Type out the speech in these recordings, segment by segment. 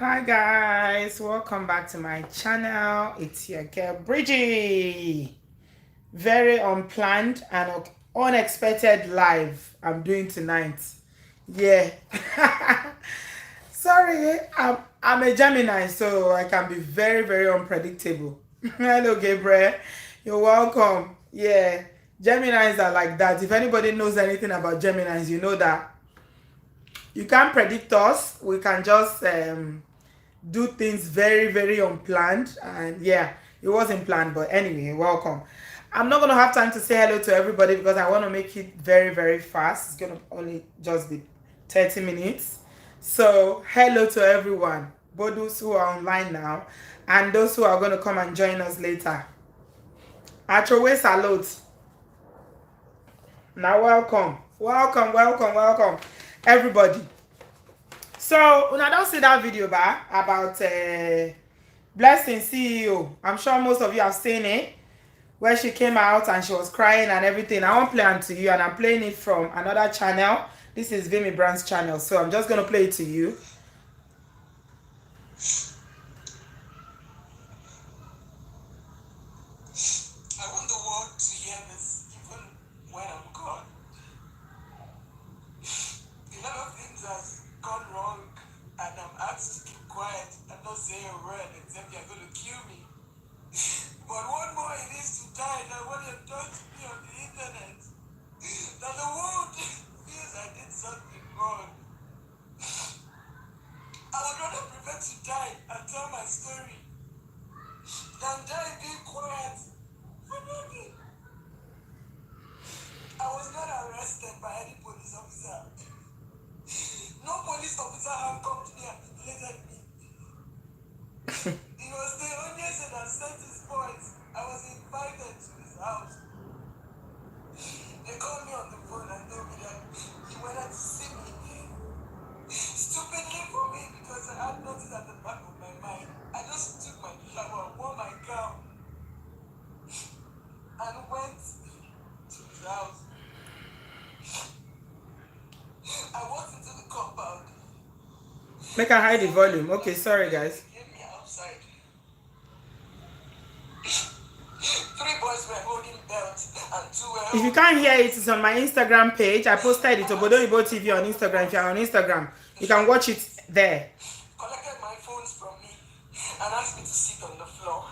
Hi guys, welcome back to my channel. It's your girl Bridgie. Very unplanned and unexpected live I'm doing tonight. Yeah. Sorry, I'm a Gemini, so I can be very unpredictable. Hello Gabriel. You're welcome. Yeah. Geminis are like that. If anybody knows anything about Geminis, you know that you can't predict us. We can just do things very unplanned, and yeah, it wasn't planned, but anyway, welcome. I'm not gonna have time to say hello to everybody because I want to make it very fast. It's gonna only just be 30 minutes. So hello to everyone, both those who are online now and those who are going to come and join us later. Atrowe salute. Now welcome everybody. So when I don't see that video back about Blessing CEO, I'm sure most of you have seen it, where she came out and she was crying and everything. I won't play it to you, and I'm playing it from another channel. This is Vimy Brand's channel, so I'm just gonna play it to you. I want the world to hear this even when I'm gone. A lot of things have gone wrong, and I'm asked to keep quiet and not say a word except you're going to kill me. But one more it is to die than what you've done to me on the internet. That the world feels I did something wrong. I would rather prefer to die and tell my story than die being quiet for nothing. I was not arrested by any police officer. No police officer handcuffed me and violated me. He was the only that sent his boys. I was invited to his house. They called me on the phone and told me that he wanted to see me. Stupidly for me because I had nothing at the back of my mind. I just took my shower, wore my gown, and went to his house. I walked into the compound. Make I hide the volume. Okay, sorry guys. Three boys were holding belts and two were If you can't hear it, it's on my Instagram page. I posted it, Obodo Oyinbo Tv on Instagram. If you're on Instagram, you can watch it there. Collected my phones from me and asked me to sit on the floor.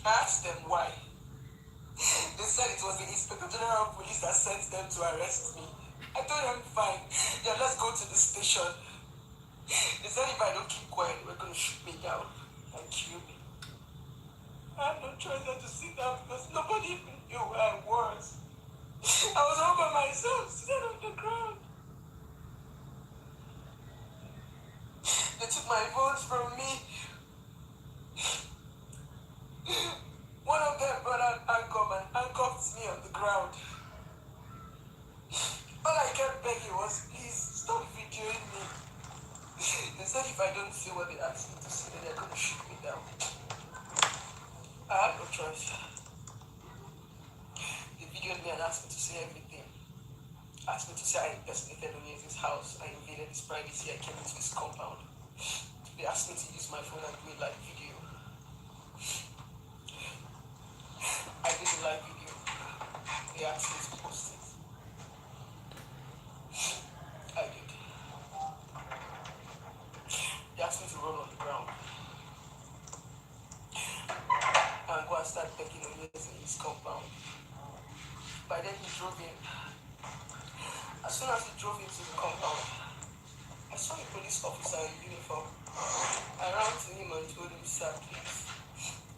I asked them why. They said it was the Inspector General of Police that sent them to arrest me. I told them fine. Yeah, let's go to the station. They said if I don't keep quiet, we're going to shoot me down and kill me. I had no choice than to sit down because nobody even knew where I was. I was all by myself, sitting on the ground. They took my phones from me. One of them brought out handcuff and handcuffed me on the ground. All I kept begging was, please stop videoing me. They said if I don't see what they asked me to see, then they're going to shoot me down. I had no choice. They videoed me and asked me to say everything. Asked me to say I impersonated Oniye's house. I invaded his privacy. I came into his compound. They asked me to use my phone and do a live video. I did a live video. They asked me to post it. I did. They asked me to roll on the ground and go and start begging Oniye's in his compound. By then he drove in. As soon as he drove into the compound, I saw a police officer in uniform. I ran to him and told him, sir, please,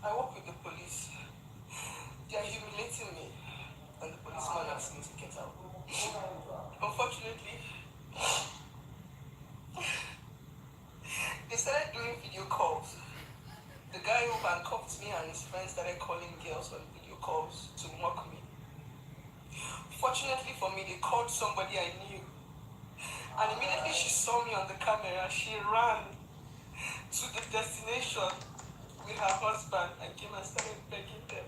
I work with the police. They are humiliating me. And the policeman asked me to get out. Unfortunately, they started doing video calls. The guy who handcuffed me and his friends started calling girls on video calls to mock me. Fortunately for me, they called somebody I knew. And immediately she saw me on the camera, she ran to the destination with her husband and came and started begging them.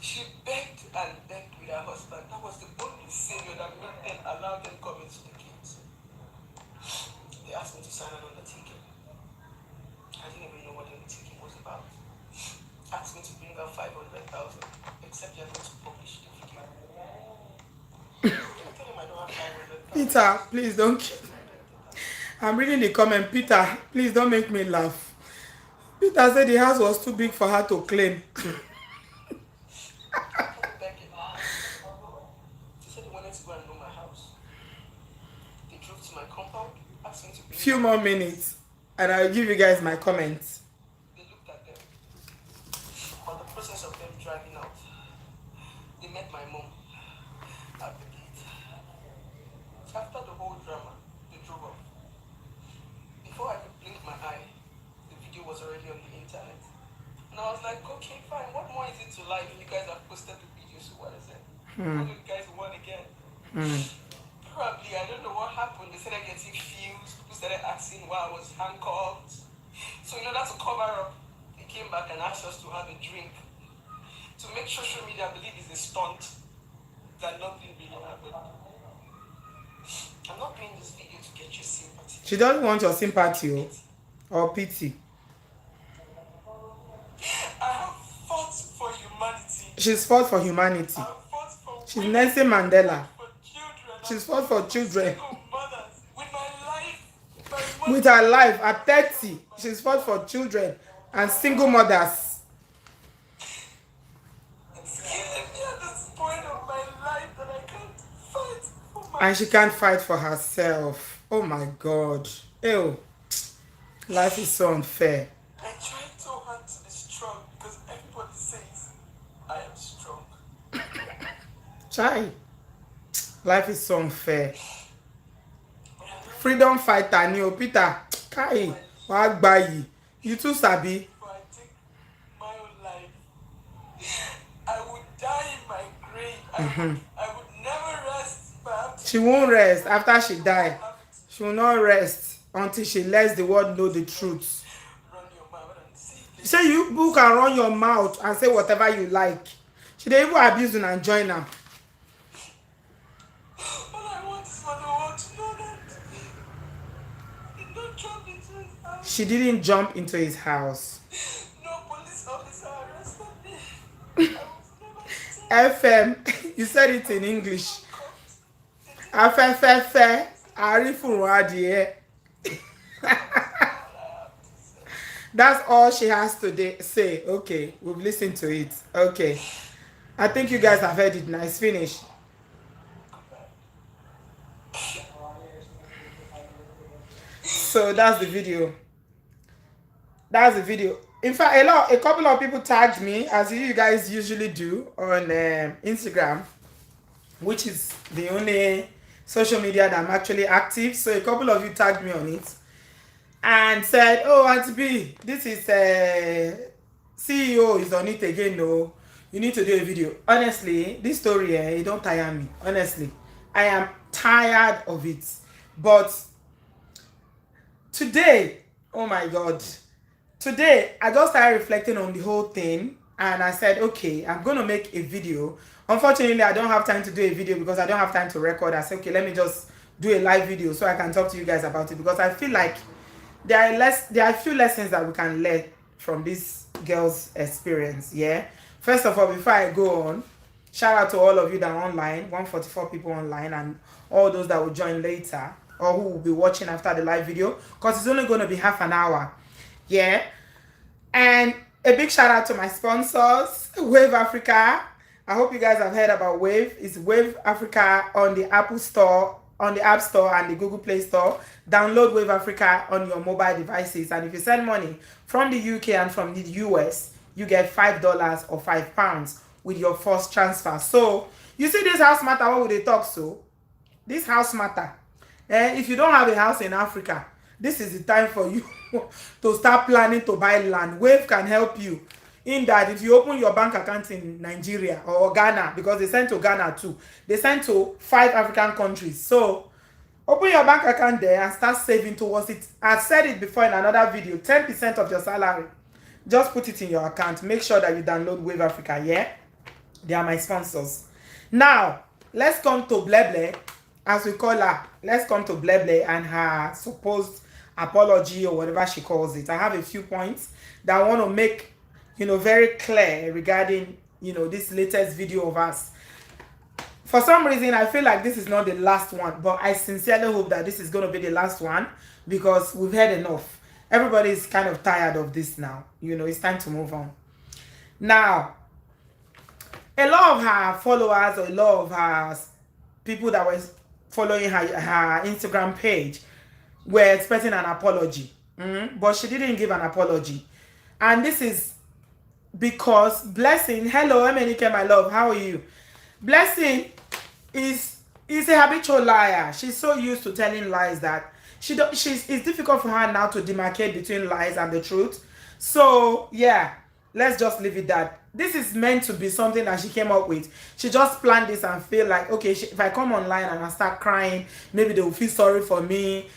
She begged and begged with her husband. That was the only savior that made them allow them come into the gate. to sign an undertaking. I didn't even know what the undertaking was about. Asked me to bring out 500,000, except you're going to publish the video. I told him I don't have 500,000. Peter, please don't. I'm reading the comment. Peter, please don't make me laugh. Peter said the house was too big for her to claim. Few more minutes and I'll give you guys my comments. They looked at them. On the process of them driving out, they met my mom at the gate. After the whole drama, they drove off. Before I could blink my eye, the video was already on the internet. And I was like, okay, fine, what more is it to life? You guys have posted the video, so what is it? What do you guys want again? Probably, I don't know what happened. They started getting fused. People started asking why I was handcuffed. So in order to cover up, they came back and asked us to have a drink. To make social media believe it's a stunt, that nothing really happened. I'm not doing this video to get your sympathy. She doesn't want your sympathy or pity. I have fought for humanity. She's fought for humanity. I have fought for She's women, Nelson Mandela. for children. She's fought for children. Single mothers. With my life, With her life at 30, she's fought for children and single mothers. It's killing me at this point of my life that I can't fight for my And she can't fight for herself. Oh my God. Ew. Life is so unfair. I tried so hard to be strong because everybody says I am strong. Chai. Life is so unfair. Freedom fighter ni o Peter. Kai. Wa gba yi. You too sabi. If I take my own life, I would die in my grave. I would never rest. Perhaps She won't rest after she die. She will not rest until she lets the world know the truth. run your mouth and see this. Say you book and run your mouth and say whatever you like. She dey even abuse you and join am. All I want is for the world to know that he don't jump into his house. She didn't jump into his house. No police officer arrested me. I was never FM, you said it in English. Afẹ́fẹ́fẹ́, àrífùrún adìẹ. That's all she has to say. Okay, we've listened to it. Okay. I think you guys have heard it now. It's finished. So that's the video. That's the video. In fact, a couple of people tagged me, as you guys usually do, on Instagram, which is the only social media that I'm actually active. So a couple of you tagged me on it and said, "Oh, Auntie B, this is CEO is on it again. No, you need to do a video." Honestly, this story, it don't tire me. Honestly, I am tired of it. But today, oh my God, today I just started reflecting on the whole thing, and I said, okay, I'm gonna make a video. Unfortunately, I don't have time to do a video because I don't have time to record. I said, okay, let me just do a live video so I can talk to you guys about it, because I feel like there are a few lessons that we can learn from this girl's experience. Yeah. First of all, before I go on, shout out to all of you that are online, 144 people online, and all those that will join later or who will be watching after the live video, because it's only going to be half an hour. Yeah. And a big shout out to my sponsors, Wave Africa. I hope you guys have heard about Wave. It's Wave Africa on the Apple Store, on the App Store and the Google Play Store. Download Wave Africa on your mobile devices, and if you send money from the UK and from the US, you get $5 or £5 with your first transfer. So you see this house matter, what would they talk? So this house matter, if you don't have a house in Africa, this is the time for you to start planning to buy land. Wave can help you in that. If you open your bank account in Nigeria or Ghana, because they send to Ghana too, they send to 5 African countries. So open your bank account there and start saving towards it. I said it before in another video, 10% of your salary, just put it in your account. Make sure that you download Wave Africa. Yeah, they are my sponsors. Now let's come to Bleble, as we call her. Let's come to Bleble and her supposed apology or whatever she calls it. I have a few points that I want to make, very clear regarding, this latest video of us. For some reason, I feel like this is not the last one, but I sincerely hope that this is going to be the last one because we've had enough. Everybody is kind of tired of this now. It's time to move on. Now, a lot of her followers or a lot of her people that were following her Instagram page were expecting an apology. But she didn't give an apology. And this is because Blessing, hello, Emenike, my love, how are you? Blessing is a habitual liar. She's so used to telling lies that it's difficult for her now to demarcate between lies and the truth. So yeah, let's just leave it that. This is meant to be something that she came up with. She just planned this and feel like, okay, if I come online and I start crying, maybe they will feel sorry for me.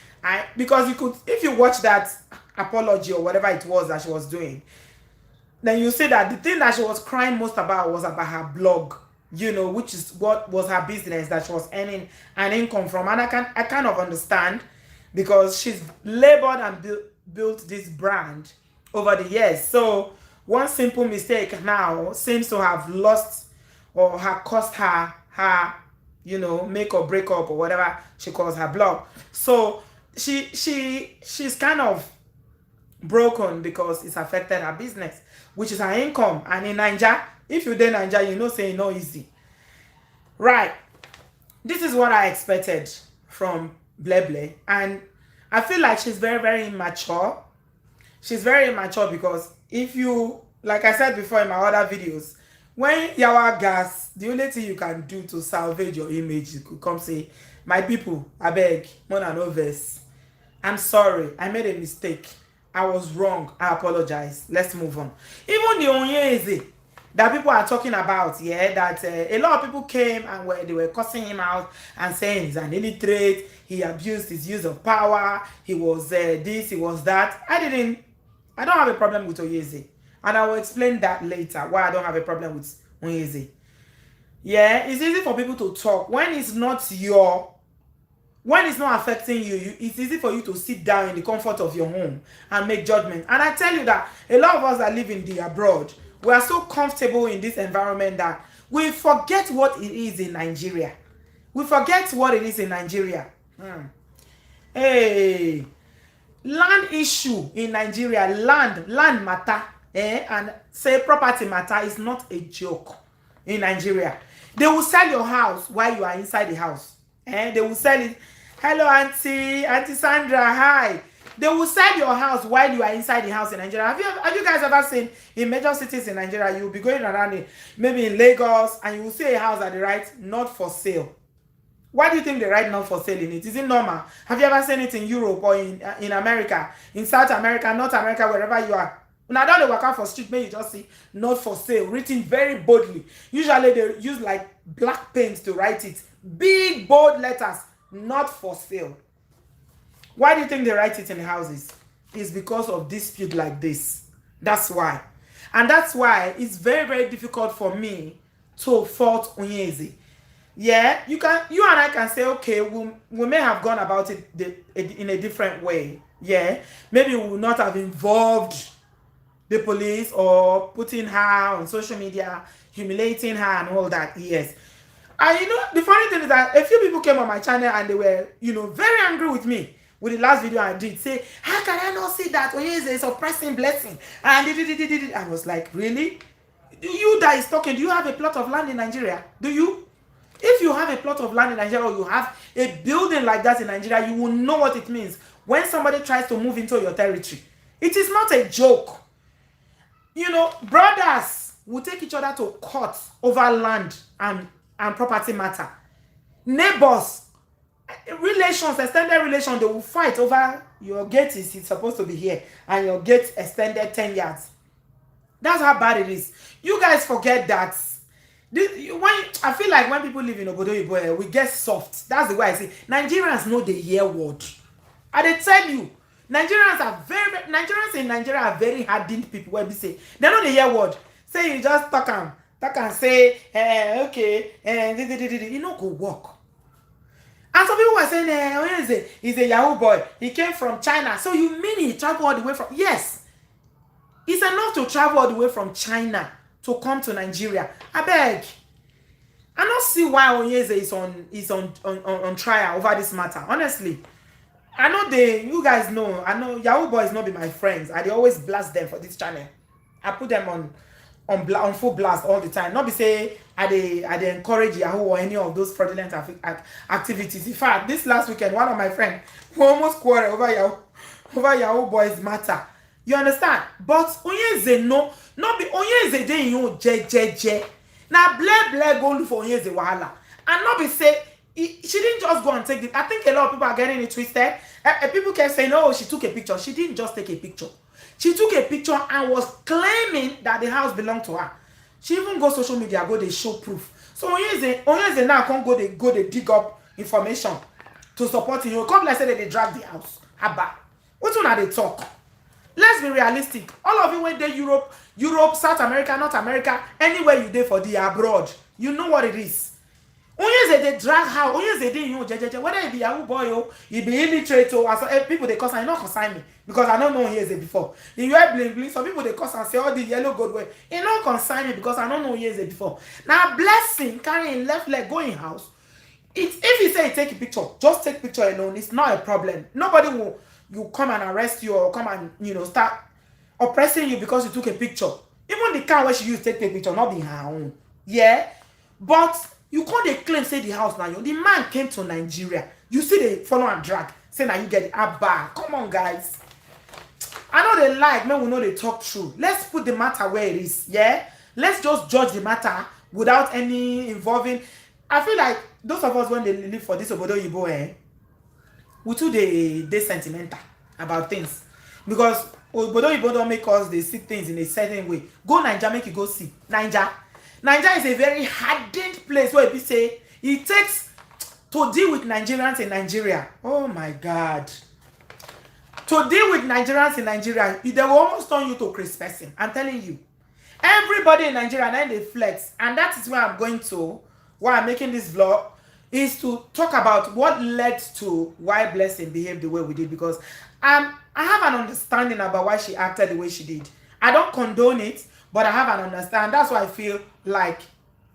Because if you watch that apology or whatever it was that she was doing, then you see that the thing that she was crying most about was about her blog, which is what was her business that she was earning an income from. And I kind of understand because she's labored and built this brand over the years. So one simple mistake now seems to have lost or have cost her make or break up or whatever she calls her blog. So she's kind of broken because it's affected her business, which is her income. And in Nigeria, if you're in Nigeria, say no easy. Right. This is what I expected from Bleble. And I feel like she's very, very immature. She's very immature because if you, like I said before in my other videos, when yawa gas, the only thing you can do to salvage your image, you could come say, my people, I beg, more than no verse. I'm sorry, I made a mistake. I was wrong. I apologize. Let's move on. Even the Onyeze that people are talking about, that a lot of people came and they were cussing him out and saying he's an illiterate, he abused his use of power, he was this, he was that. I don't have a problem with Onyeze. And I will explain that later, why I don't have a problem with Onyeze. Yeah, it's easy for people to talk. When it's not affecting you, it's easy for you to sit down in the comfort of your home and make judgment. And I tell you that a lot of us that live in the abroad, we are so comfortable in this environment that we forget what it is in Nigeria. We forget what it is in Nigeria. Hey, land issue in Nigeria, land matter, and say property matter is not a joke in Nigeria. They will sell your house while you are inside the house. They will sell it. Hello, Auntie Sandra, hi. They will sell your house while you are inside the house in Nigeria. Have you guys ever seen in major cities in Nigeria, you will be going around maybe in Lagos and you will see a house that they write not for sale. Why do you think they write not for sale in it? Is it normal? Have you ever seen it in Europe or in America, in South America, North America, wherever you are? Now, don't they walk out for street, maybe you just see not for sale written very boldly. Usually they use like black paint to write it. Big bold letters, not for sale. Why do you think they write it in the houses? It's because of dispute like this. That's why. And that's why it's very, very difficult for me to fault Onyeze. Yeah, you and I can say, okay, we may have gone about it in a different way. Yeah, maybe we will not have involved the police or putting her on social media, humiliating her and all that. Yes. And the funny thing is that a few people came on my channel and they were, very angry with me with the last video I did. Say, how can I not see that Onyeze is oppressing Blessing? And I was like, really? You that is talking, do you have a plot of land in Nigeria? Do you? If you have a plot of land in Nigeria or you have a building like that in Nigeria, you will know what it means when somebody tries to move into your territory. It is not a joke. Brothers will take each other to court over land and property matter. Neighbors, relations, extended relations, they will fight over your gate is supposed to be here and your gate extended 10 yards. That's how bad it is. You guys forget that. I feel like when people live in Obodo Oyinbo, we get soft. That's the way I say. Nigerians know the hear word. And they tell you, Nigerians in Nigeria are very hardened people. When we say they know the hear word. Say you just talk and say, okay, go work. And some people were saying, he's a Yahoo boy. He came from China. So you mean he traveled all the way from... Yes. It's enough to travel all the way from China to come to Nigeria. I beg. I don't see why Onyeze is on trial over this matter. Honestly. I know you guys know. I know Yahoo boys not be my friends. I they always blast them for this channel. I put them on full blast all the time. Not be say I they encourage Yahoo or any of those fraudulent activities. In fact, this last weekend, one of my friends who almost quarreled over Yahoo boys matter. You understand? But Onyeze no, not be Onyeze dey you je. Now ble go look for Onyeze wahala. And not be say she didn't just go and take it. I think a lot of people are getting it twisted. People kept saying, "Oh, she took a picture." She didn't just take a picture. She took a picture and was claiming that the house belonged to her. She even go social media, go they show proof. So Onyeze now can't go they dig up information to support you. Come like say that they drag the house. Abba. What one are they talk? Let's be realistic. All of you went there, Europe, South America, North America, anywhere you there for the abroad. You know what it is. Onyeze they drag how Onyeze they whether it be Yahoo boy or it be illiterate or people they cause I not consign me because I don't know Onyeze before. If you wear bling bling, some people they cause and say all the yellow gold way. It not consign me because I don't know Onyeze before. Now blessing carrying left leg going house. If you say take a picture, just take picture alone. It's not a problem. Nobody will come and arrest you or come and start oppressing you because you took a picture. Even the car where she used to take the picture, not be her own. Yeah, but you can't claim say the house now. The man came to Nigeria. You see they follow and drag. Say now you get it. Abba. Come on, guys. I know they like, man, we know they talk true. Let's put the matter where it is. Yeah? Let's just judge the matter without any involving. I feel like those of us when they live for this Obodo Oyinbo, we too they sentimental about things. Because Obodo Oyinbo don't make us they see things in a certain way. Go Nigeria, make you go see. Nigeria is a very hardened place where people say it takes to deal with Nigerians in Nigeria. Oh my God. To deal with Nigerians in Nigeria, they will almost turn you to Chris person. I'm telling you. Everybody in Nigeria, then they flex. And that is where I'm going to, why I'm making this vlog, is to talk about what led to why Blessing behaved the way we did. Because I have an understanding about why she acted the way she did. I don't condone it, but I have an understanding. That's why I feel like,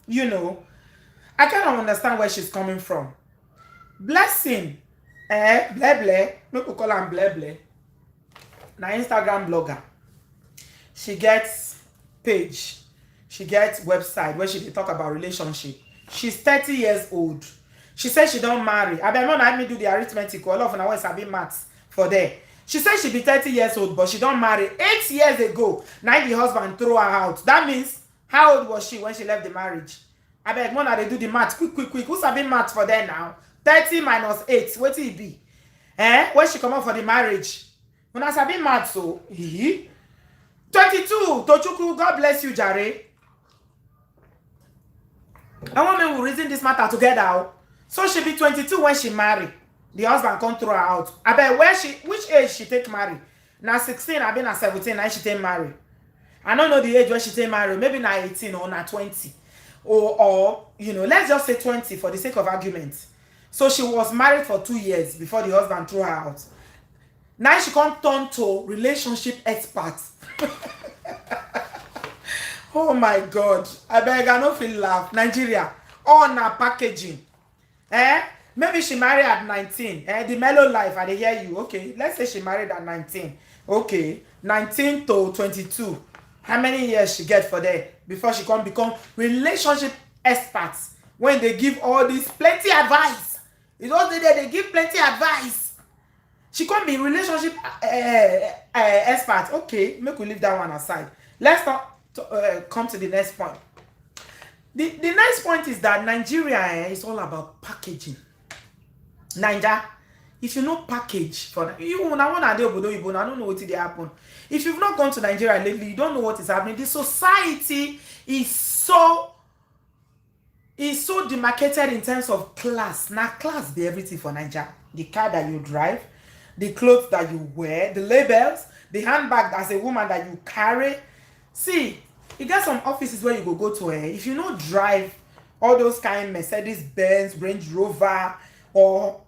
I kind of understand where she's coming from. Blessing, Bleble, no people call her Bleble, na Instagram blogger. She gets page, she gets website where she dey talk about relationship. She's 30 years old. She says she don't marry. I don't let me do the arithmetic. All of now sabi maths for there. She says she be 30 years old, but she don't marry. 8 years ago, now the husband throw her out. That means, how old was she when she left the marriage? I beg, when they do the math, quick. Who's sabi maths for there now? 30 minus 8, what will it be? When she come out for the marriage? When I sabi maths, so 22, Tochukwu, God bless you, Jare. I want me to reason this matter together. So she be 22 when she marry. The husband come throw her out. I bet which age she take marry? Now 16, I been at 17, now she take marry. I don't know the age when she take marry. Maybe now 18 or now 20. Or let's just say 20 for the sake of argument. So she was married for 2 years before the husband threw her out. Now she come turn to relationship expert. Oh my God. I beg, I don't feel laugh. Nigeria. All na packaging. Maybe she married at 19. The mellow life, I hear you. Okay, let's say she married at 19. Okay, 19 to 22. How many years she get for there before she can become relationship experts? When they give all this plenty advice. It's all they give plenty advice. She can't be relationship expert. Okay, make we leave that one aside. Let's not come to the next point. The next point is that Nigeria is all about packaging. Niger, if you know package for you, I want to Obodo Oyinbo, I don't know what did happen. If you've not gone to Nigeria lately, you don't know what is happening. The society is so demarcated in terms of class. Now, class be everything for Nigeria. The car that you drive, the clothes that you wear, the labels, the handbag as a woman that you carry. See, you got some offices where you go to. If you don't drive all those kind of Mercedes Benz, Range Rover, or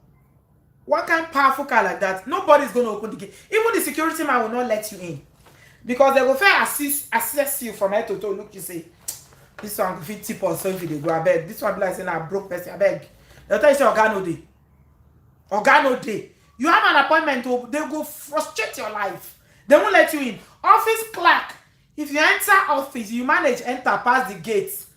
one kind of powerful car like that, nobody's going to open the gate. Even the security man will not let you in, because they will first assess you from head to toe. Look, you say, this one fit tip or so if they go abeg. This one be like saying I broke person abeg. They'll tell you say oga no dey. Oga no dey. You have an appointment, they go frustrate your life. They won't let you in. Office clerk, if you enter office, you manage enter past the gates,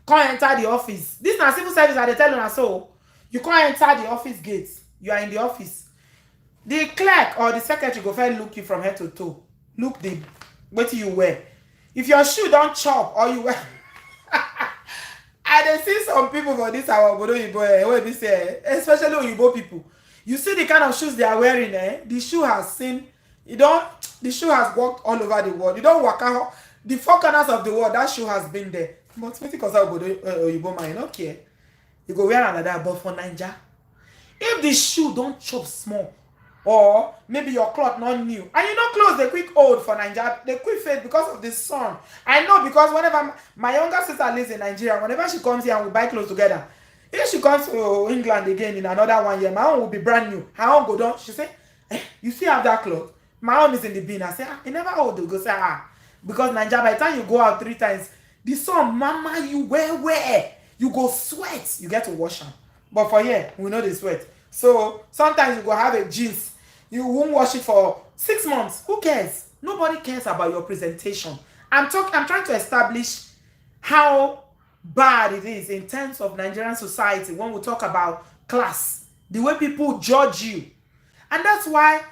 can't enter the office. This na civil service that they tell you, so you can't enter the office gates. You are in the office. The clerk or the secretary go first look you from head to toe. Look the what you wear. If your shoe don't chop or you wear I dey see some people for this our Obodo Oyinbo, wey be say, especially Oyinbo people. You see the kind of shoes they are wearing, the shoe has seen, the shoe has walked all over the world. You don't walk out the four corners of the world, that shoe has been there. But because of Obodo Oyinbo man, you don't care. You go wear another, but for Naija, if the shoe don't chop small, or maybe your cloth not new, and you know clothes they quick old for Nigeria, they quick fade because of the sun. I know, because whenever my younger sister lives in Nigeria, whenever she comes here and we buy clothes together, if she comes to England again in another 1 year, my own will be brand new. Her own go down. She say, you still have that cloth? My own is in the bin. I say, it never old. They go say, because Nigeria, by the time you go out 3 times, the sun, mama, you wear, you go sweat, you get to wash them. But for here, we know they sweat. So sometimes you go have a jeans, you won't wash it for 6 months. Who cares? Nobody cares about your presentation. I'm trying to establish how bad it is in terms of Nigerian society when we talk about class, the way people judge you. And that's why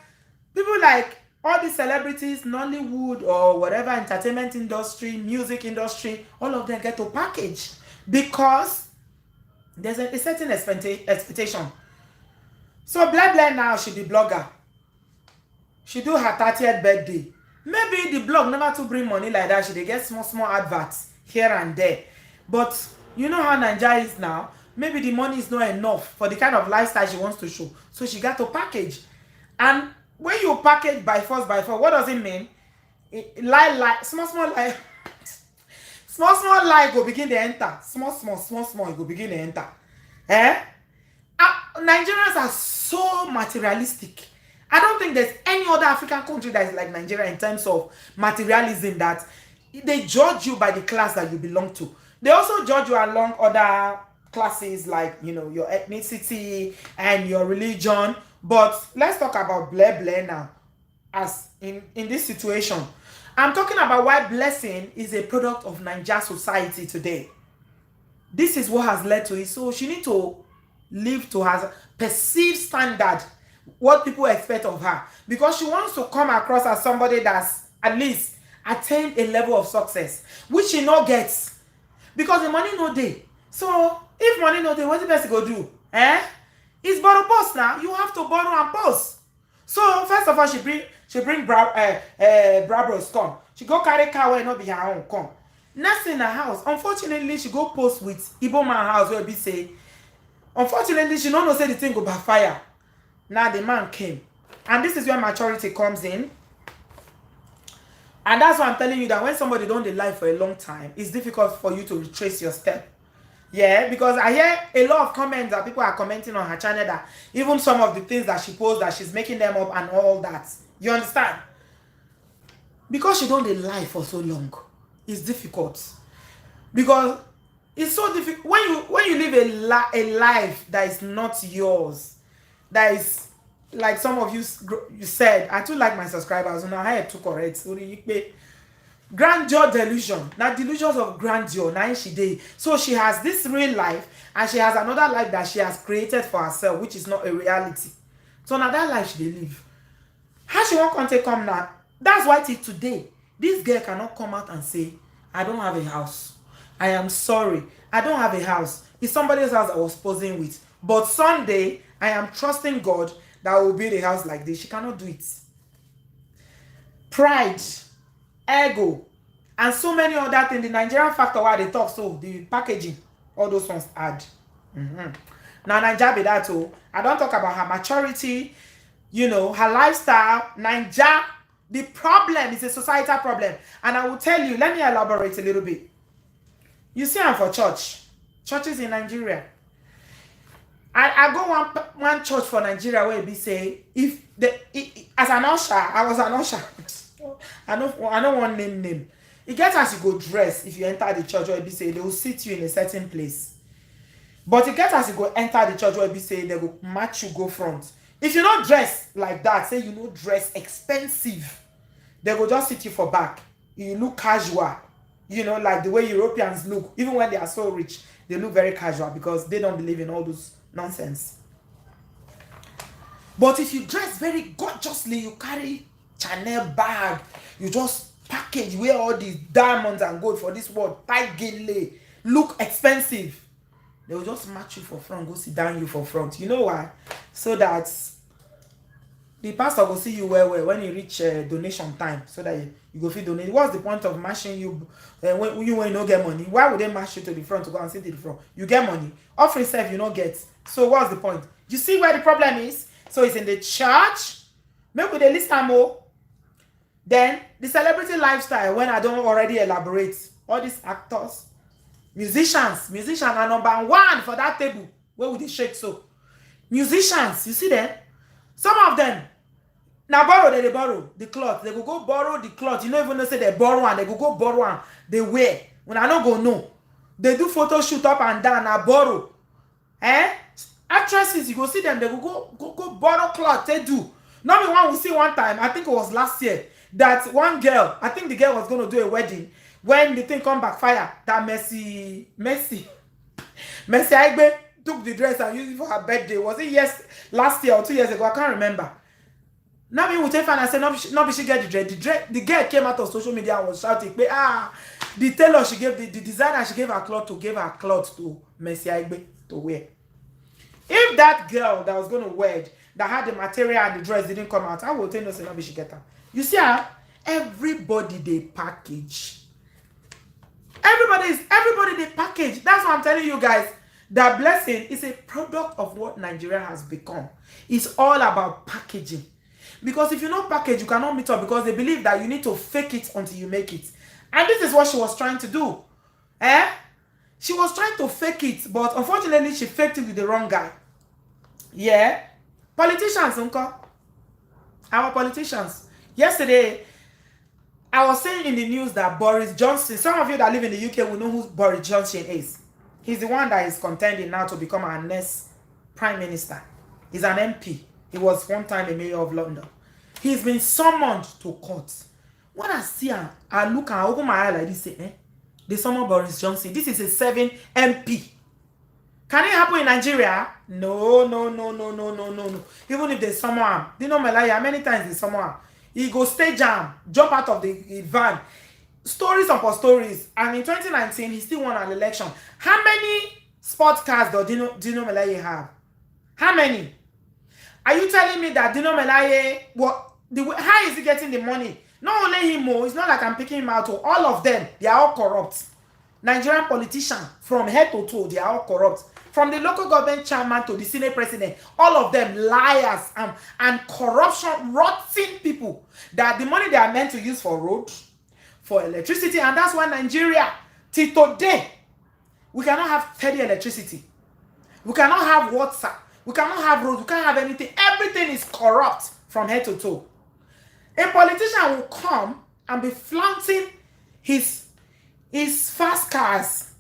people like all the celebrities, Nollywood or whatever, entertainment industry, music industry, all of them get to package, because there's a certain expectation. So Blah Blah now, she be blogger. She do her 30th birthday. Maybe the blog never to bring money like that. She dey get small adverts here and there. But you know how Nigeria is now. Maybe the money is not enough for the kind of lifestyle she wants to show. So she got to package. And when you package by force, what does it mean? Small lie. Small lie go begin to enter. Small, it go begin to enter. Nigerians are so materialistic. I don't think there's any other African country that is like Nigeria in terms of materialism, that they judge you by the class that you belong to. They also judge you along other classes, like, you know, your ethnicity and your religion. But let's talk about Blah Blah now, as in this situation. I'm talking about why blessing is a product of Nigeria society today. This is what has led to it. So she need to live to her perceived standard, what people expect of her, because she wants to come across as somebody that's at least attained a level of success, which she no gets, because the money no dey. So if money no dey, what the best go do? It's borrow post now. You have to borrow and post. So first of all, she bring Brabros come. She go carry car where not be her own come. Next in her house, unfortunately, she go post with Igbo man house where be say, unfortunately, she don't know say the thing go backfire. Now the man came. And this is where maturity comes in. And that's why I'm telling you that when somebody don't dey lie for a long time, it's difficult for you to retrace your step. Yeah, because I hear a lot of comments that people are commenting on her channel that even some of the things that she posts, that she's making them up and all that. You understand? Because she don't dey lie for so long, it's difficult. Because it's so difficult when you live a life that is not yours. That is, like some of you said, I too like my subscribers, and I had to correct. Grandeur delusion. Now delusions of grandeur. Now she did. So she has this real life, and she has another life that she has created for herself, which is not a reality. So now that life she live. How she won't come now? That's why till today, this girl cannot come out and say, I don't have a house. I am sorry. I don't have a house. It's somebody's house I was posing with. But someday, I am trusting God that will build a house like this. She cannot do it. Pride, ego, and so many other things. The Nigerian factor why they talk, so the packaging, all those ones add. Now Nigeria be that too. I don't talk about her maturity, you know, her lifestyle. Nigeria, the problem is a societal problem. And I will tell you, let me elaborate a little bit. You see, I'm for churches in Nigeria. I go one church for Nigeria where it be say if as an usher, I was an usher. I don't want name. It gets as you go dress if you enter the church where it be say they will sit you in a certain place. But it gets as you go enter the church where it be say they will match you go front. If you don't dress like that, say you don't dress expensive, they will just sit you for back. You look casual, you know, like the way Europeans look. Even when they are so rich, they look very casual because they don't believe in all those nonsense. But if you dress very gorgeously, you carry Chanel bag, you just package, wear all these diamonds and gold for this world, tight gele, look expensive, they will just match you for front, go sit down you for front. You know why? So that the pastor will see you well when you reach donation time, so that you go fit donate. What's the point of matching you when you no get money? Why would they match you to the front to go and sit in the front? You get money. Offering self you not get. So what's the point? You see where the problem is? So it's in the church. Maybe they list more. Then the celebrity lifestyle, when I don't already elaborate, all these actors, musicians are number one for that table. Where would they shake so? Musicians, you see them? Some of them, now they borrow the cloth. They go borrow the cloth. You don't even know say they borrow and they go borrow and they wear. When I don't go know. They do photo shoot up and down and borrow. Actresses, you go see them, they go borrow cloth, they do. Not me one we see one time, I think it was last year, that one girl, I think the girl was going to do a wedding. When the thing come backfire, that Messi Aigbe took the dress and used it for her birthday. Was it last year or 2 years ago? I can't remember. Now me will take and I said, no, she get the dress. The girl came out of social media and was shouting, the tailor she gave, the designer she gave her cloth to Messi Aigbe to wear. If that girl that was going to wed, that had the material and the dress didn't come out, I will tell you, no, she get her. You see how everybody they package. Everybody they package. That's what I'm telling you guys. That blessing is a product of what Nigeria has become. It's all about packaging. Because if you don't package, you cannot meet up, because they believe that you need to fake it until you make it. And this is what she was trying to do. She was trying to fake it, but unfortunately, she faked it with the wrong guy. Yeah. Politicians, uncle. Our politicians. Yesterday, I was saying in the news that Boris Johnson, some of you that live in the UK will know who Boris Johnson is. He's the one that is contending now to become our next prime minister. He's an MP. He was one time a mayor of London. He's been summoned to court. When I see him, I look and I open my eye like this, say, they summon Boris Johnson. This is a 7 MP. Can it happen in Nigeria? No. Even if they summon him, Dino Melaya, many times they summon him. He go stage jam, jump out of the van. Stories upon stories. And in 2019, he still won an election. How many sports cars does Dino Melaye have? How many? Are you telling me that Dino Melaye, how is he getting the money? Not only him, it's not like I'm picking him out. All of them, they are all corrupt. Nigerian politicians, from head to toe, they are all corrupt. From the local government chairman to the Senate president, all of them liars and corruption, rotten people. That the money they are meant to use for roads, for electricity, and that's why Nigeria, till today, we cannot have steady electricity. We cannot have water. We cannot have roads. We can't have anything. Everything is corrupt from head to toe. A politician will come and be flaunting his fast cars,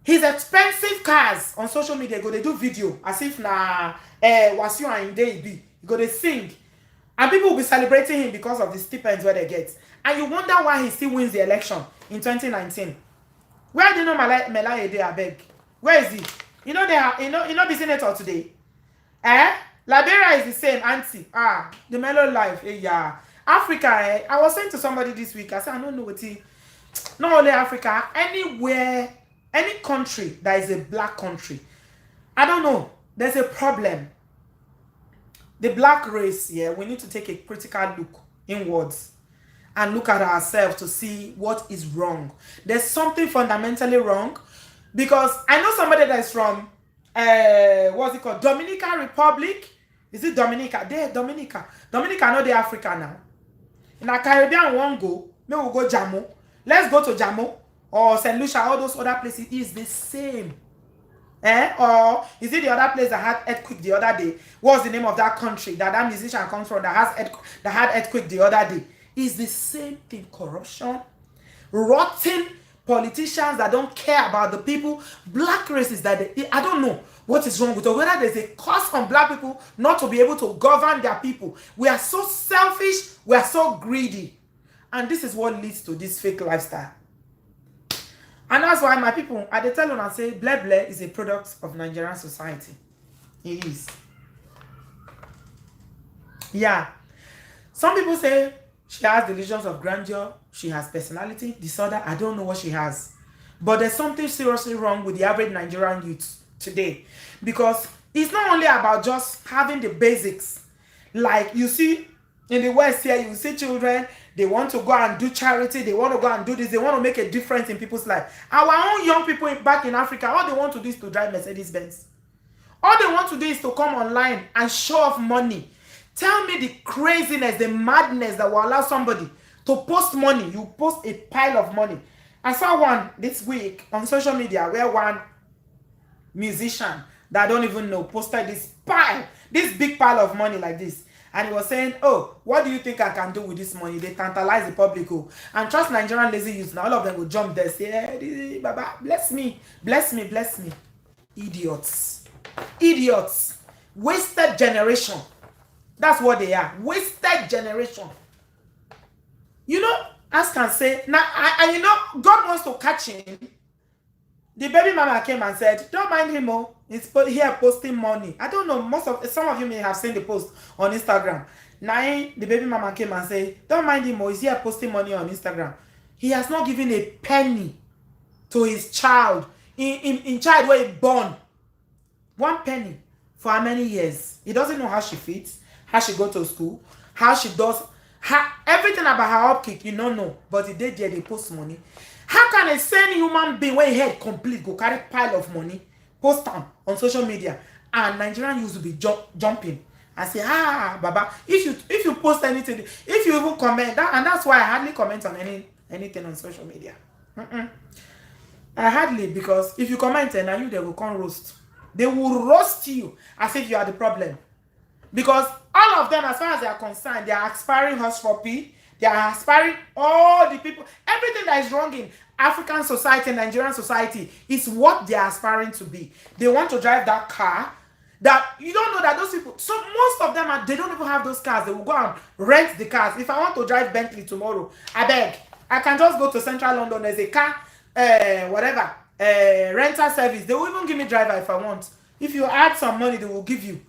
his expensive cars on social media. Go they do video as if na Wasiu and Inde be. Go they sing, and people will be celebrating him because of the stipends where they get. And you wonder why he still wins the election in 2019. Where do you know Melaye dey, abeg? Where is he? You know they are. You know the senator today. Liberia is the same, auntie. The mellow life. Yeah. Africa. I was saying to somebody this week. I said I don't know what he. Not only Africa, anywhere, any country that is a black country, I don't know. There's a problem. The black race, we need to take a critical look inwards and look at ourselves to see what is wrong. There's something fundamentally wrong, because I know somebody that is from what's it called? Dominican Republic. Is it Dominica? They're Dominica. Dominica, I know they're Africa now. In the Caribbean, won't go. Maybe we'll go Jamo. Let's go to Jamo or St. Lucia, all those other places. It's the same. Or is it the other place that had earthquake the other day? What's the name of that country that musician comes from that had earthquake the other day? It's the same thing. Corruption, rotten politicians that don't care about the people, black races that I don't know what is wrong with us, whether there's a curse on black people not to be able to govern their people. We are so selfish, we are so greedy, and this is what leads to this fake lifestyle. And that's why my people, I tell them and say, Ble Ble is a product of Nigerian society. It is. Yeah. Some people say she has delusions of grandeur, she has personality disorder. I don't know what she has. But there's something seriously wrong with the average Nigerian youth today. Because it's not only about just having the basics. Like you see in the West here, you see children, they want to go and do charity, they want to go and do this, they want to make a difference in people's life. Our own young people back in Africa, all they want to do is to drive Mercedes-Benz. All they want to do is to come online and show off money. Tell me the craziness, the madness that will allow somebody to post money. You post a pile of money. I saw one this week on social media where one musician that I don't even know posted this big pile of money like this. And he was saying, oh, what do you think I can do with this money? They tantalize the public. Oh. And trust Nigerian lazy youth, now all of them will jump there, say, hey, Baba, bless me, bless me, bless me. Idiots. Idiots. Wasted generation. That's what they are. Wasted generation. You know, as can say, now, and you know, God wants to catch him. The baby mama came and said, don't mind him, oh. He's here posting money. I don't know, some of you may have seen the post on Instagram. Now, the baby mama came and said, don't mind him, oh. He's here posting money on Instagram. He has not given a penny to his child. In child where he born. 1 penny. For how many years? He doesn't know how she feeds, how she go to school, how she does, everything about her upkeep, you don't know. But he did there, they post money. How can a sane human being when he head complete go carry pile of money, post them on social media, and Nigerian youths will be jumping and say, Baba, if you post anything, if you even comment, and that's why I hardly comment on anything on social media. I hardly, because if you comment and you, they will come roast. They will roast you as if you are the problem. Because all of them, as far as they are concerned, they are aspiring hush puppy. They are aspiring all the people. Everything that is wrong in African society, Nigerian society, is what they are aspiring to be. They want to drive that car. That you don't know that those people. So most of them they don't even have those cars. They will go and rent the cars. If I want to drive Bentley tomorrow, I beg. I can just go to Central London. There's a car, rental service. They will even give me driver if I want. If you add some money, they will give you.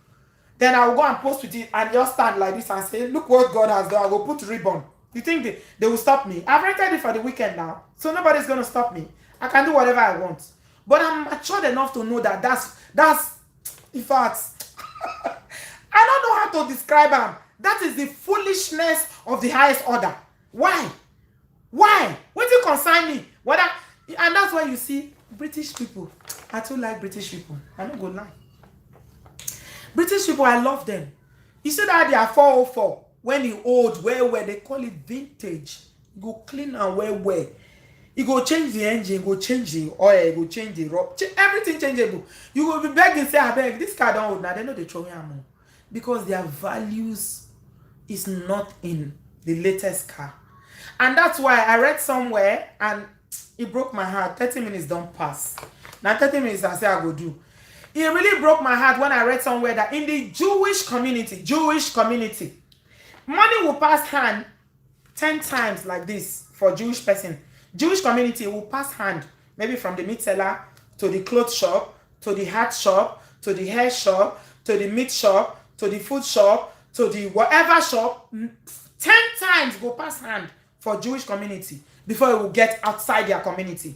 Then I will go and post with it and just stand like this and say, look what God has done. I will put ribbon. You think they will stop me? I've rented it for the weekend now. So nobody's going to stop me. I can do whatever I want. But I'm matured enough to know that that's in fact, I don't know how to describe them. That is the foolishness of the highest order. Why? Why? What do you concern me? And that's why you see British people. I too like British people. I'm not going to lie. British people, I love them. You see that they are 404. When you old, where they call it vintage. You go clean and wear. You go change the engine, go change the oil, go change the rope. Everything changeable. You will be begging, say, I beg, this car don't hold. Now they know they throw me ammo. Because their values is not in the latest car. And that's why I read somewhere and it broke my heart. 30 minutes don't pass. Now 30 minutes I say I go do. It really broke my heart when I read somewhere that in the Jewish community, money will pass hand 10 times like this for Jewish person. Jewish community will pass hand maybe from the meat seller to the clothes shop, to the hat shop, to the hair shop, to the meat shop, to the food shop, to the whatever shop. 10 times go pass hand for Jewish community before it will get outside their community.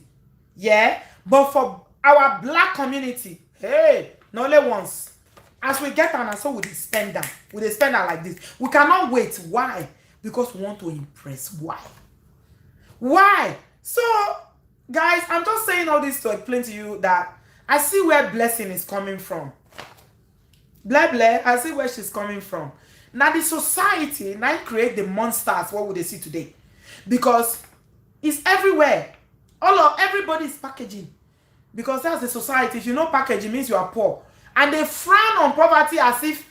Yeah? But for our black community, hey, not only once. As we get on, and so we spend them. We spend them like this. We cannot wait. Why? Because we want to impress. Why? Why? So, guys, I'm just saying all this to explain to you that I see where blessing is coming from. Blah, blah. I see where she's coming from. Now, the society now create the monsters. What would they see today? Because it's everywhere. Everybody is packaging. because that's the society. If you know package, it means you are poor. And they frown on poverty as if,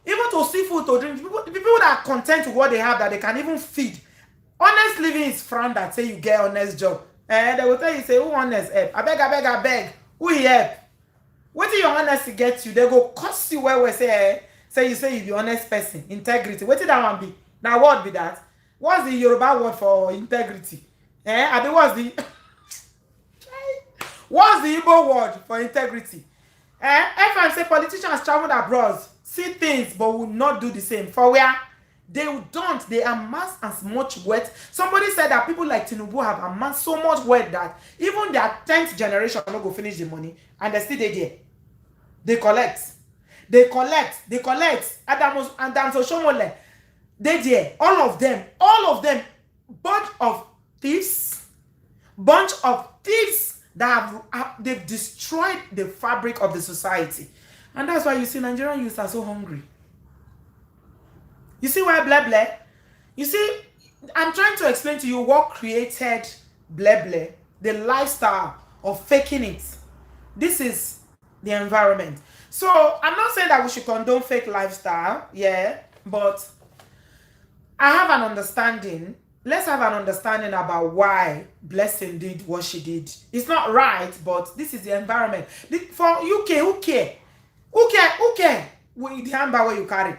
even to see food, to drink, people that are content with what they have, that they can even feed. Honest living is frowned at. Say you get honest job. They will tell you, say, who honest help? I beg. Who he help? What do your honesty get you? They go cost you where we say you say you be honest person. Integrity. What did that one be? Now what be that? What's the Yoruba word for integrity? I mean, what's the Igbo word for integrity? If I say politicians traveled abroad, see things, but will not do the same. For where? They don't. They amass as much wealth. Somebody said that people like Tinubu have amassed so much wealth that even their 10th generation will not go finish the money, and they still there. They collect. Adams Oshomole, they there. All of them, bunch of thieves that they've destroyed the fabric of the society. And that's why you see Nigerian youth are so hungry. You see why blah blah? You see, I'm trying to explain to you what created blah blah, the lifestyle of faking it. This is the environment. So I'm not saying that we should condone fake lifestyle, yeah, but I have an understanding. Let's have an understanding about why Blessing did what she did. It's not right, but this is the environment. For UK, who care? Who care? With the handbag where you carry.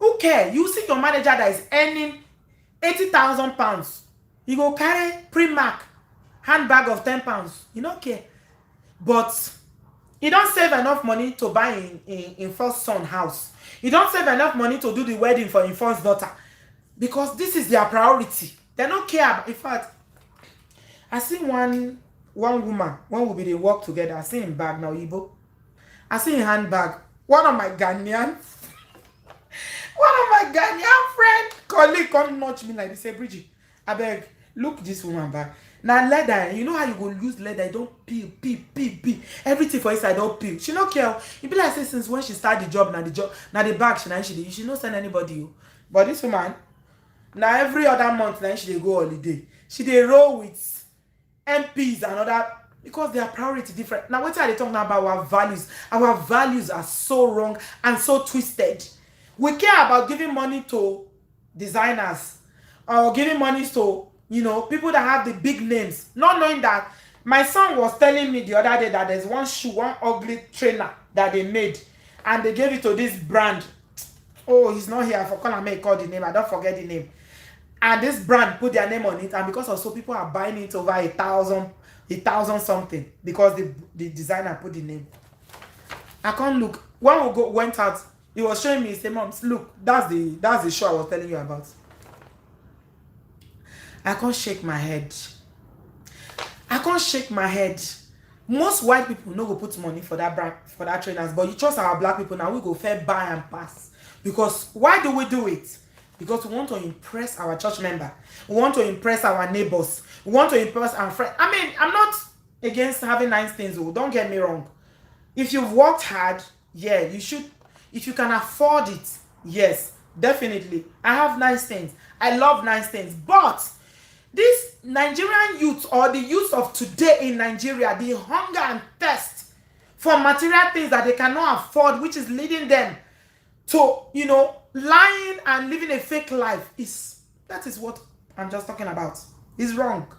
Who care? You see your manager that is earning 80,000 pounds. You go carry Primark handbag of 10 pounds. You don't care. But you don't save enough money to buy in first son house. You don't save enough money to do the wedding for your first daughter. Because this is their priority. They don't care about. In fact, I see one woman, when we they work together, I see him bag now, Igbo. I see him handbag. One of my Ghanaian friend, colleague, come nudge me like this. Say, Bridget, I beg, look this woman back. Now leather, you know how you go use leather, don't peel. Everything for inside don't peel. She don't care. It be like say since when she start the job, now the bag she not send anybody you. But this woman, now every other month now she dey go holiday. She dey roll with MPs and other, because their priority different. Now what are they talking about? Our values. Our values are so wrong and so twisted. We care about giving money to designers or giving money to, people that have the big names, not knowing that my son was telling me the other day that there's one ugly trainer that they made and they gave it to this brand. Oh, he's not here. I forgot to call the name. I don't forget the name. And this brand put their name on it, and because of so people are buying it over 1,000 something because the designer put the name. I can't look. When we went out, he was showing me. He said, "Mom, look, that's the show I was telling you about." I can't shake my head. Most white people no go put money for that brand, for that trainers, but you trust our black people now. We go fair buy and pass. Because why do we do it? Because we want to impress our church member. We want to impress our neighbors. We want to impress our friends. I mean, I'm not against having nice things. Don't get me wrong. If you've worked hard, yeah, you should. If you can afford it, yes, definitely. I have nice things. I love nice things. But this Nigerian youth, or the youth of today in Nigeria, the hunger and thirst for material things that they cannot afford, which is leading them to, lying and living a fake life, that is what I'm just talking about. It's wrong.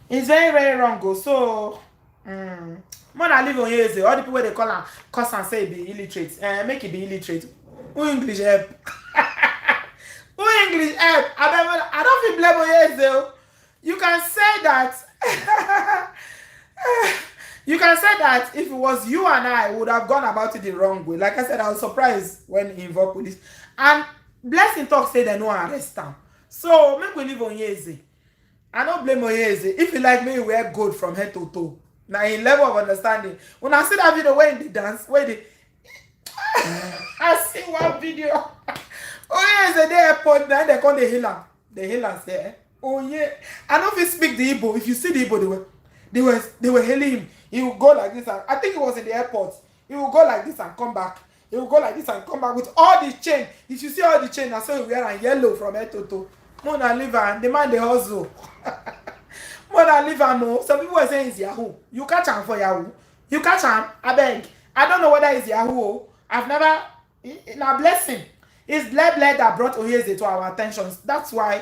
It's very, very wrong. So, more than live on here, all the people they call and cuss and say be illiterate, make it be illiterate. Who English help? Who English help? I don't feel blame on here. You can say that. You can say that if it was you and I, would have gone about it the wrong way. Like I said, I was surprised when he invoked police. And Blessing talk say they no arrest him. So make we live on Yeze. I don't blame Oyeze. If you like me, you wear gold from head to toe. Now in level of understanding. When I see that video where they dance, where they I see one video. Oyeze the airport, now they call the healer. The healer say, oh yeah. I don't even speak the Igbo. If you see the Igbo, they were hailing him. He will go like this, and I think it was in the airport. He will go like this and come back. He will go like this and come back with all the chain. If you see all the chain, I saw he wear and yellow from head to toe. Mona liver, the man they hustle. more than leave am o. Some people were saying it's Yahoo. You catch am for Yahoo. You catch am, abeg. I don't know whether it's Yahoo o. I've never. Na blessing. It's Bled that brought Oyeze to our attention. That's why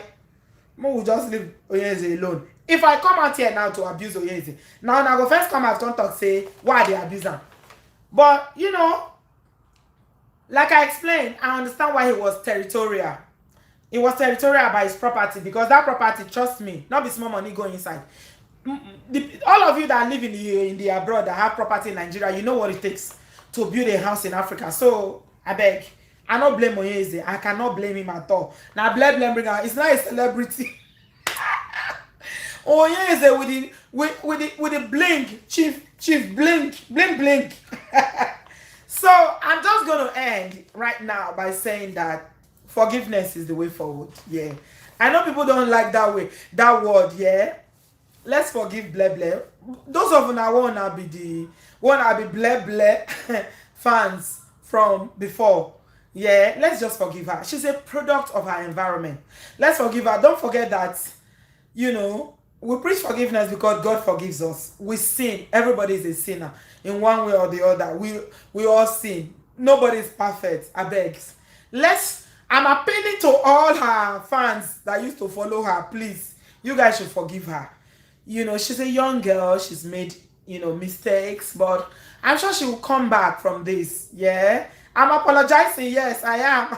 we will just leave Oyeze alone. If I come out here now to abuse Oyeze, now I go first come out, come talk, say why they abuse am. But you know, like I explained, I understand why he was territorial. He was territorial by his property because that property, trust me, not be small money go inside. All of you that live in the abroad that have property in Nigeria, you know what it takes to build a house in Africa. So I beg, I don't blame Oyeze. I cannot blame him at all. Now blame bring out. It's not a celebrity. Oyeze with the blink, chief blink. So I'm just gonna end right now by saying that forgiveness is the way forward. Yeah, I know people don't like that word. Yeah, let's forgive Bled. Those of una wanna be Bled fans from before. Yeah, let's just forgive her. She's a product of her environment. Let's forgive her. Don't forget that, you know, we preach forgiveness because God forgives us. We sin. Everybody is a sinner in one way or the other. We all sin. Nobody is perfect. I beg. I'm appealing to all her fans that used to follow her. Please, you guys should forgive her. You know, she's a young girl. She's made, you know, mistakes, but I'm sure she will come back from this. Yeah, I'm apologizing. Yes, I am.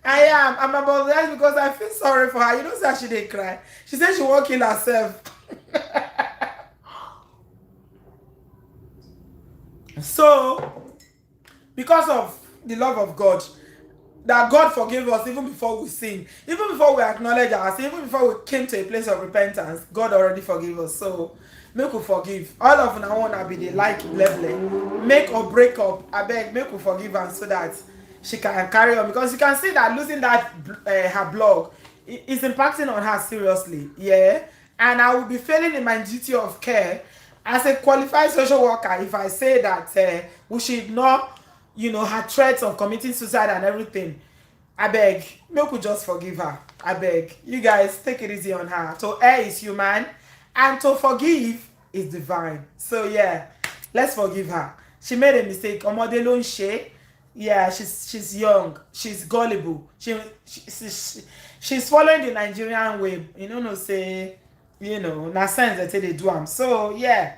I'm apologizing because I feel sorry for her. You know, say she didn't cry. She said she won't kill herself. So, because of the love of God, that God forgave us even before we sin, even before we acknowledge our sin, even before we came to a place of repentance, God already forgave us. So, make we forgive. All of now wanna be the like level, make or break up. I beg, make we forgive her so that she can carry on, because you can see that losing that her blog is impacting on her seriously. Yeah, and I will be failing in my duty of care as a qualified social worker if I say that we should not, you know, her threats of committing suicide and everything. I beg, make we just forgive her. I beg you guys, take it easy on her. To err is human and to forgive is divine. So yeah, let's forgive her. She made a mistake. Omode lo nse. Yeah, she's young, she's gullible, she's following the Nigerian way. You know, no say, you know, na sense that they do am. So yeah,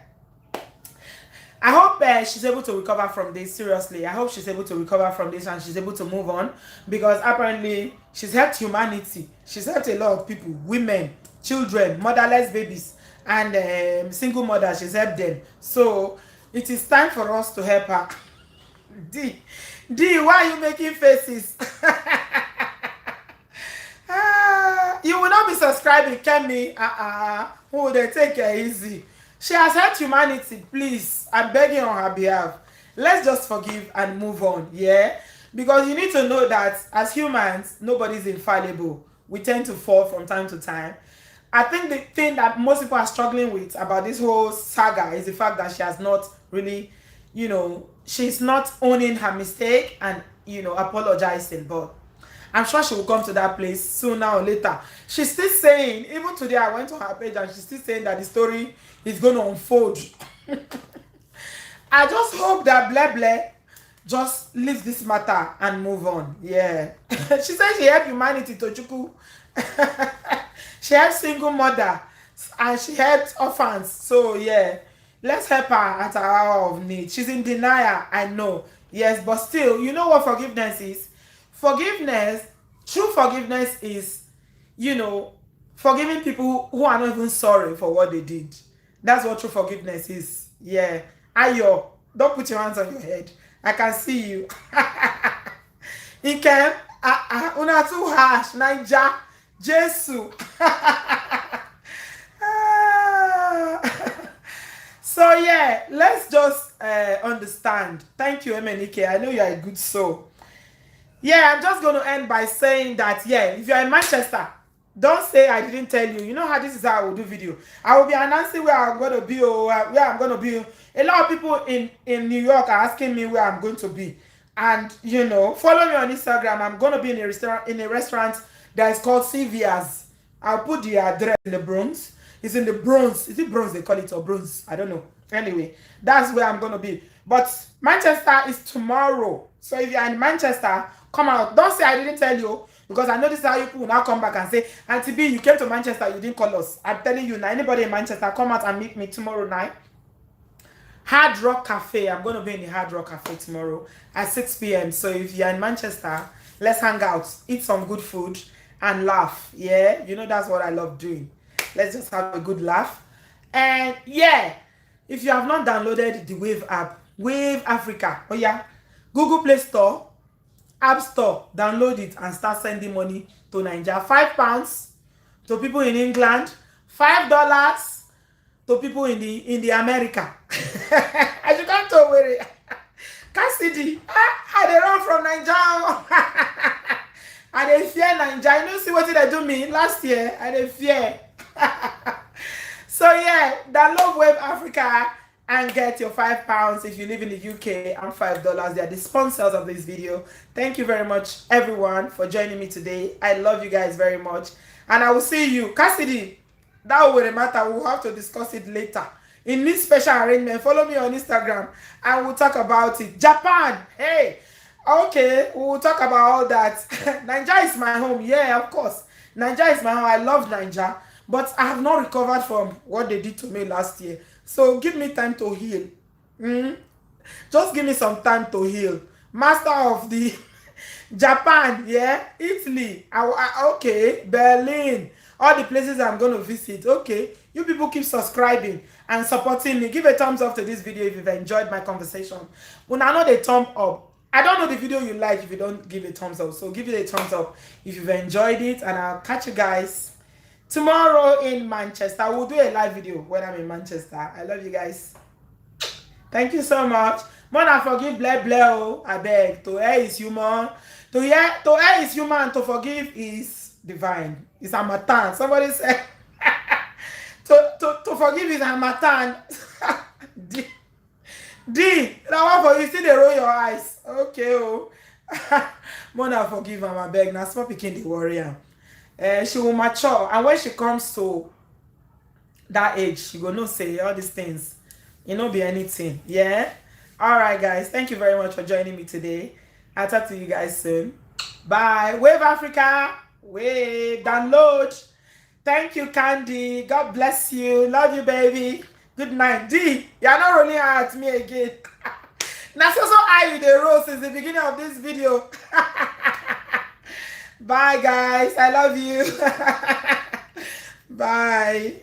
I hope she's able to recover from this. Seriously, I hope she's able to recover from this and she's able to move on, because apparently she's helped humanity. She's helped a lot of people, women, children, motherless babies, and single mothers. She's helped them. So it is time for us to help her. D, why are you making faces? You will not be subscribing, Kemi. Who they take it easy? She has helped humanity. Please, I'm begging on her behalf. Let's just forgive and move on. Yeah, because you need to know that as humans, nobody's infallible. We tend to fall from time to time. I think the thing that most people are struggling with about this whole saga is the fact that she has not really, you know, she's not owning her mistake and, you know, apologizing. But I'm sure she will come to that place sooner or later. She's still saying, even today I went to her page and she's still saying that the story is going to unfold. I just hope that Bled just leaves this matter and move on. Yeah. She said she helped humanity, Tochukwu. She helped single mother and she helped orphans. So yeah, let's help her at her hour of need. She's in denial, I know. Yes, but still, you know what forgiveness is? Forgiveness, true forgiveness is, you know, forgiving people who are not even sorry for what they did. That's what true forgiveness is. Yeah. Ayo, don't put your hands on your head. I can see you. Ikem, una too harsh, Naija, Jesu. So yeah, let's just understand. Thank you, Emenike. I know you are a good soul. Yeah, I'm just going to end by saying that, yeah, if you're in Manchester, don't say I didn't tell you. You know how this is how I will do video. I will be announcing where I'm going to be or where I'm going to be. A lot of people in New York are asking me where I'm going to be. And, you know, follow me on Instagram. I'm going to be in a restaurant that is called Sylvia's. I'll put the address in the Bronx. It's in the bronze. Is it bronze they call it, or bronze? I don't know. Anyway, that's where I'm gonna be. But Manchester is tomorrow. So if you're in Manchester, come out. Don't say I didn't tell you, because I know this is how you people will now come back and say, Auntie B, you came to Manchester, you didn't call us. I'm telling you now, anybody in Manchester, come out and meet me tomorrow night. Hard Rock Cafe. I'm going to be in the Hard Rock Cafe tomorrow at 6 p.m. So if you're in Manchester, let's hang out, eat some good food, and laugh. Yeah, you know that's what I love doing. Let's just have a good laugh. And yeah, if you have not downloaded the Wave app, Wave Africa, oh yeah, Google Play Store, App Store, download it and start sending money to Nigeria. £5 to people in England, $5 to people in the America. As you come to Owerri, Cassidy, I dey run from Nigeria. I dey fear Nigeria. You know, see what they do me last year? I dey fear. So yeah, download Wave Africa and get your £5 if you live in the UK, and $5. They are the sponsors of this video. Thank you very much, everyone, for joining me today. I love you guys very much, and I will see you, Cassidy. That will matter. We'll have to discuss it later in this special arrangement. Follow me on Instagram and we'll talk about it. Japan, hey, okay, we'll talk about all that. Nigeria is my home. Yeah, of course, Nigeria is my home. I love Nigeria, but I have not recovered from what they did to me last year. So give me time to heal. Just give me some time to heal. Master of the Japan, yeah, Italy, okay, Berlin, all the places I'm going to visit. Okay, you people keep subscribing and supporting me. Give a thumbs up to this video if you've enjoyed my conversation. When I know the thumb up, I don't know the video you like if you don't give a thumbs up. So give it a thumbs up if you've enjoyed it, and I'll catch you guys tomorrow in Manchester. We'll do a live video when I'm in Manchester. I love you guys. Thank you so much. Mona forgive bleh, I beg. To err is human. To err is human. To forgive is divine. It's Hamatan. Somebody said to forgive is Hamatan. D. That one for you. See they roll your eyes. Okay, oh. Mona forgive am, I beg. Now small pikin the warrior. She will mature, and when she comes to that age, she go know say all these things. It no be anything. Yeah. All right, guys. Thank you very much for joining me today. I'll talk to you guys soon. Bye. Wave Africa. Wave. Download. Thank you, Candy. God bless you. Love you, baby. Good night. D. You're not rolling at me again. Now, so I you the roll since the beginning of this video. Bye, guys. I love you. Bye.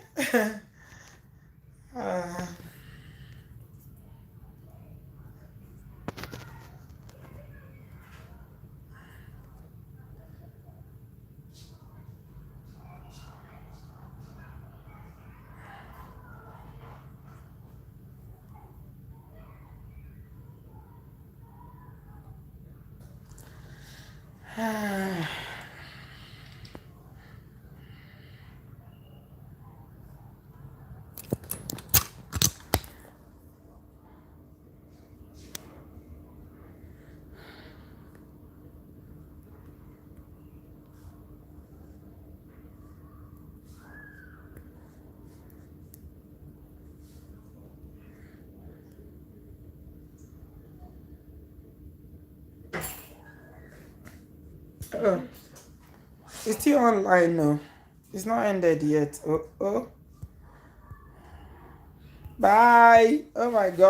Oh, it's still online now. It's not ended yet. Oh. Bye. Oh my God.